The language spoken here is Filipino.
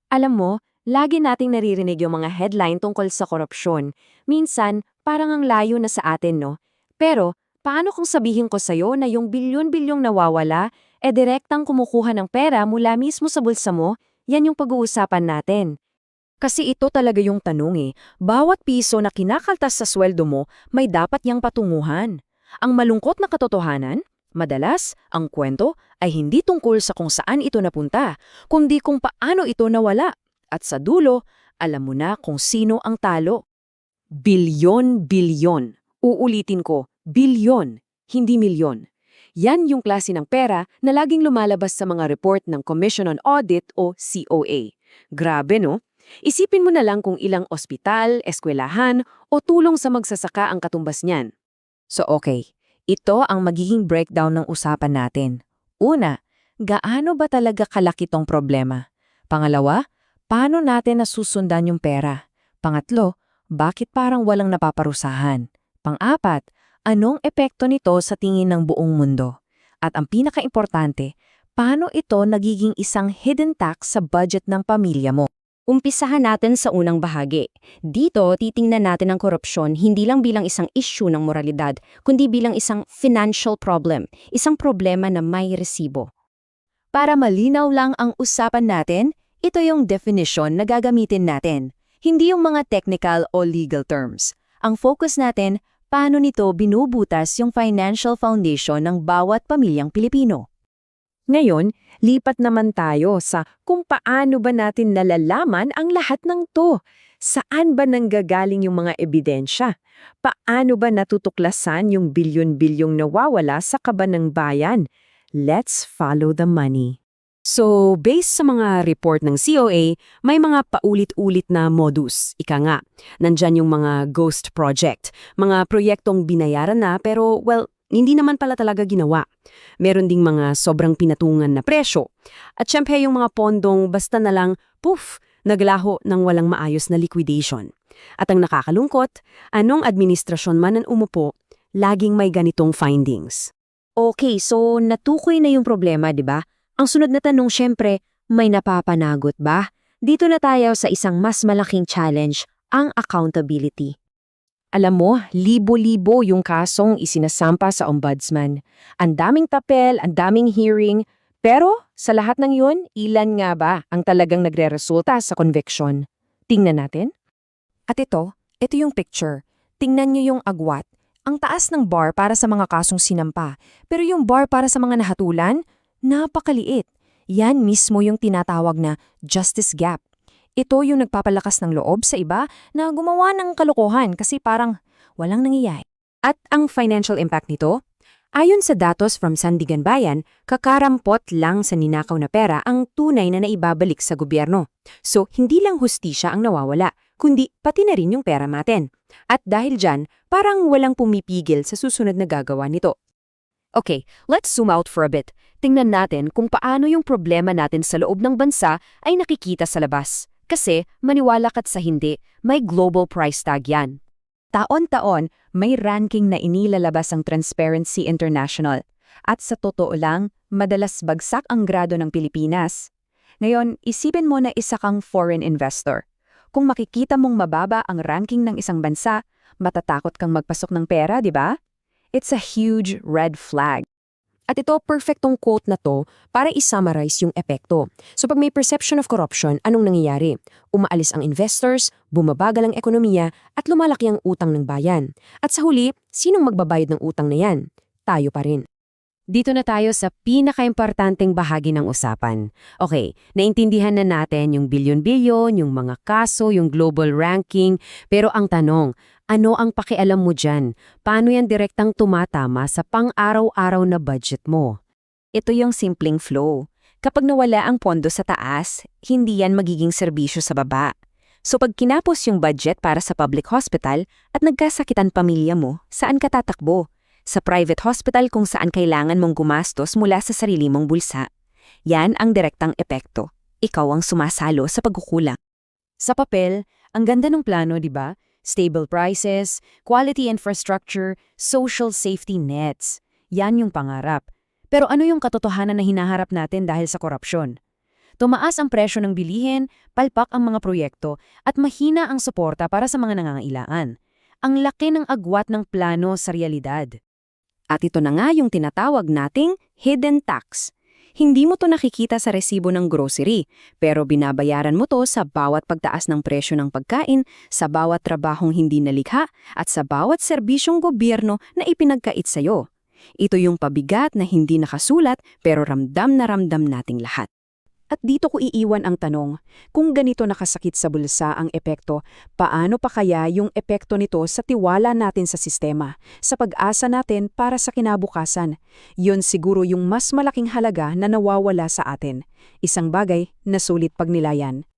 Alam mo, lagi nating naririnig yung mga headline tungkol sa korupsyon. Minsan, parang ang layo na sa atin, no? Pero, paano kung sabihin ko sa'yo na yung bilyon-bilyong nawawala, direktang kumukuha ng pera mula mismo sa bulsa mo? Yan yung pag-uusapan natin. Kasi ito talaga yung tanong eh. Bawat piso na kinakaltas sa sweldo mo, may dapat yang patunguhan. Ang malungkot na katotohanan, madalas, ang kwento ay hindi tungkol sa kung saan ito napunta, kundi kung paano ito nawala. At sa dulo, alam mo na kung sino ang talo. Bilyon-bilyon. Uulitin ko, bilyon, hindi milyon. Yan yung klase ng pera na laging lumalabas sa mga report ng Commission on Audit o COA. Grabe, no? Isipin mo na lang kung ilang ospital, eskwelahan o tulong sa magsasaka ang katumbas niyan. So okay, ito ang magiging breakdown ng usapan natin. Una, gaano ba talaga kalaki tong problema? Pangalawa, paano natin nasusundan yung pera? Pangatlo, bakit parang walang napaparusahan? Pang-apat, anong epekto nito sa tingin ng buong mundo? At ang pinakaimportante, paano ito nagiging isang hidden tax sa budget ng pamilya mo? Umpisahan natin sa unang bahagi. Dito, titingnan natin ang korupsyon hindi lang bilang isang issue ng moralidad, kundi bilang isang financial problem, isang problema na may resibo. Para malinaw lang ang usapan natin, ito yung definition na gagamitin natin. Hindi yung mga technical o legal terms. Ang focus natin, paano nito binubutas yung financial foundation ng bawat pamilyang Pilipino. Ngayon, lipat naman tayo sa kung paano ba natin nalalaman ang lahat ng to. Saan ba nanggagaling yung mga ebidensya? Paano ba natutuklasan yung bilyon-bilyong nawawala sa kaban ng bayan? Let's follow the money. So, based sa mga report ng COA, may mga paulit-ulit na modus. Ika nga, nandyan yung mga ghost project, mga proyektong binayaran na pero, well, hindi naman pala talaga ginawa. Meron ding mga sobrang pinatungan na presyo. At syempre yung mga pondong basta na lang, poof, naglaho ng walang maayos na liquidation. At ang nakakalungkot, anong administrasyon man ang umupo, laging may ganitong findings. Okay, so natukoy na yung problema, di ba? Ang sunod na tanong syempre, may napapanagot ba? Dito na tayo sa isang mas malaking challenge, ang accountability. Alam mo, libo-libo yung kasong isinasampa sa ombudsman. Ang daming tapel, ang daming hearing, pero sa lahat ng yun, ilan nga ba ang talagang nagre-resulta sa conviction? Tingnan natin. At ito yung picture. Tingnan niyo yung agwat. Ang taas ng bar para sa mga kasong sinampa, pero yung bar para sa mga nahatulan, napakaliit. Yan mismo yung tinatawag na justice gap. Ito yung nagpapalakas ng loob sa iba na gumawa ng kalokohan kasi parang walang nangyayari. At ang financial impact nito? Ayon sa datos from Sandigan Bayan, kakarampot lang sa ninakaw na pera ang tunay na naibabalik sa gobyerno. So, hindi lang hustisya ang nawawala, kundi pati na rin yung pera natin. At dahil dyan, parang walang pumipigil sa susunod na gagawa nito. Okay, let's zoom out for a bit. Tingnan natin kung paano yung problema natin sa loob ng bansa ay nakikita sa labas. Kasi, maniwala ka't sa hindi, may global price tag yan. Taon-taon, may ranking na inilalabas ang Transparency International. At sa totoo lang, madalas bagsak ang grado ng Pilipinas. Ngayon, isipin mo na isa kang foreign investor. Kung makikita mong mababa ang ranking ng isang bansa, matatakot kang magpasok ng pera, di ba? It's a huge red flag. At ito, perfectong quote na to para i-summarize yung epekto. So pag may perception of corruption, anong nangyayari? Umaalis ang investors, bumabagal ang ekonomiya, at lumalaki ang utang ng bayan. At sa huli, sinong magbabayad ng utang na yan? Tayo pa rin. Dito na tayo sa pinakaimportanteng bahagi ng usapan. Okay, naintindihan na natin yung bilyon-bilyon, yung mga kaso, yung global ranking, pero ang tanong, ano ang pakialam mo dyan? Paano yan direktang tumatama sa pang-araw-araw na budget mo? Ito yung simpleng flow. Kapag nawala ang pondo sa taas, hindi yan magiging serbisyo sa baba. So pag kinapos yung budget para sa public hospital at nagkasakitan pamilya mo, saan ka tatakbo? Sa private hospital kung saan kailangan mong gumastos mula sa sarili mong bulsa. Yan ang direktang epekto. Ikaw ang sumasalo sa pagkukulang. Sa papel, ang ganda ng plano, di ba? Stable prices, quality infrastructure, social safety nets. Yan yung pangarap. Pero ano yung katotohanan na hinaharap natin dahil sa korupsyon? Tumaas ang presyo ng bilihin, palpak ang mga proyekto, at mahina ang suporta para sa mga nangangailangan. Ang laki ng agwat ng plano sa realidad. At ito na nga yung tinatawag nating hidden tax. Hindi mo to nakikita sa resibo ng grocery, pero binabayaran mo to sa bawat pagtaas ng presyo ng pagkain, sa bawat trabahong hindi nalikha, at sa bawat serbisyong gobyerno na ipinagkait sa'yo. Ito yung pabigat na hindi nakasulat pero ramdam na ramdam nating lahat. At dito ko iiwan ang tanong, kung ganito nakasakit sa bulsa ang epekto, paano pa kaya yung epekto nito sa tiwala natin sa sistema, sa pag-asa natin para sa kinabukasan? Yun siguro yung mas malaking halaga na nawawala sa atin. Isang bagay na sulit pagnilayan.